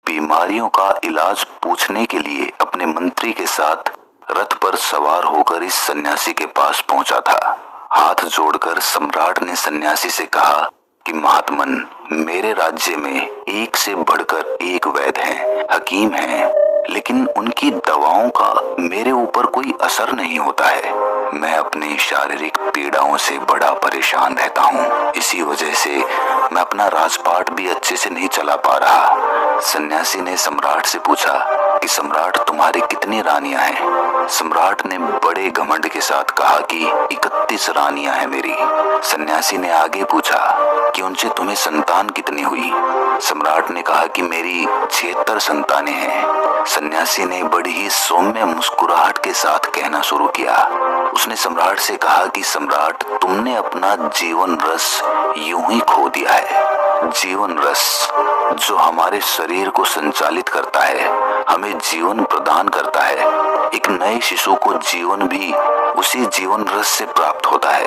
बीमारियों का इलाज पूछने के लिए अपने मंत्री के साथ रथ पर सवार होकर इस सन्यासी के पास पहुंचा था। हाथ जोड़कर सम्राट ने सन्यासी से कहा कि महात्मन, मेरे राज्य में एक से बढ़कर एक वैद्य हैं, हकीम हैं, लेकिन उनकी दवाओं का मेरे ऊपर कोई असर नहीं होता है। मैं अपनी शारीरिक पीड़ाओं से बड़ा परेशान रहता हूँ। इसी वजह से मैं अपना राजपाट भी अच्छे से नहीं चला पा रहा। सन्यासी ने सम्राट से पूछा कि सम्राट, तुम्हारी कितनी रानियां हैं? सम्राट ने बड़े घमंड के साथ कहा कि 31 रानियां हैं मेरी। सन्यासी ने आगे पूछा कि उनसे तुम्हें संतान कितनी हुई? सम्राट ने कहा कि मेरी 76 संतानें हैं। सन्यासी ने बड़ी ही सौम्य मुस्कुराहट के साथ कहना शुरू किया। उसने सम्राट से कहा कि सम्राट, तुमने अपना जीवन रस यूं ही खो दिया है। जीवन रस जो हमारे शरीर को संचालित करता है, हमें जीवन प्रदान करता है। एक नए शिशु को जीवन भी उसी जीवन रस से प्राप्त होता है,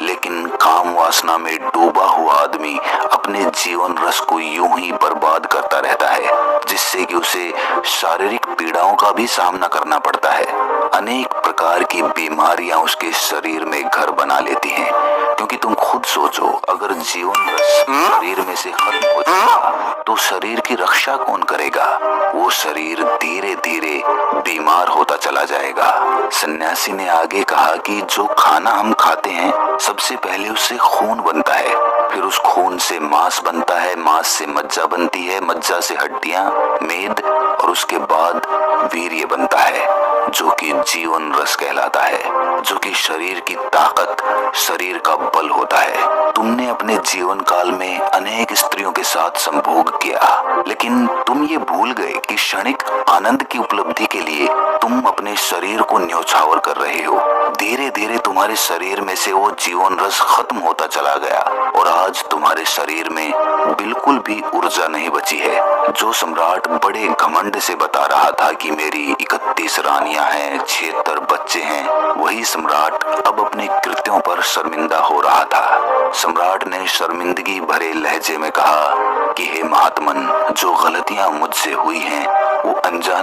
लेकिन काम वासना में डूबा हुआ आदमी अपने जीवन रस को यूं ही बर्बाद करता रहता है, जिससे कि उसे शारीरिक पीड़ाओं का भी सामना करना पड़ता है। अनेक प्रकार की बीमारियां उसके शरीर में घर बना लेती हैं। क्योंकि तुम खुद सोचो, अगर जीवन रस शरीर में से खत्म हो जाएगा तो शरीर की रक्षा कौन करेगा? वो शरीर धीरे धीरे बीमार होता चला जाएगा। सन्यासी ने आगे कहा कि जो खाना हम खाते हैं, सबसे पहले उससे खून बनता है, फिर उस खून से मांस बनता है, मांस से मज्जा बनती है, मज्जा से हड्डियां, मेद, और उसके बाद वीर्य बनता है, जो कि जीवन रस कहलाता है, जो कि शरीर की ताकत, शरीर का बल होता है। तुमने अपने जीवन काल में अनेक स्त्रियों के साथ संभोग किया, लेकिन तुम ये भूल गए कि क्षणिक आनंद की उपलब्धि के लिए तुम अपने शरीर को न्योछावर कर रहे हो। धीरे धीरे तुम्हारे शरीर में से वो जीवन रस खत्म होता चला गया और आज तुम्हारे शरीर में बिल्कुल भी ऊर्जा नहीं बची है। जो सम्राट बड़े घमंड से बता रहा था कि मेरी 31 रानियां हैं, 76 बच्चे हैं, वही सम्राट अब अपने कृत्यों पर शर्मिंदा हो रहा था। सम्राट ने शर्मिंदगी भरे लहजे में कहा कि हे महात्मन, जो गलतियां मुझसे हुई हैं वो अनजान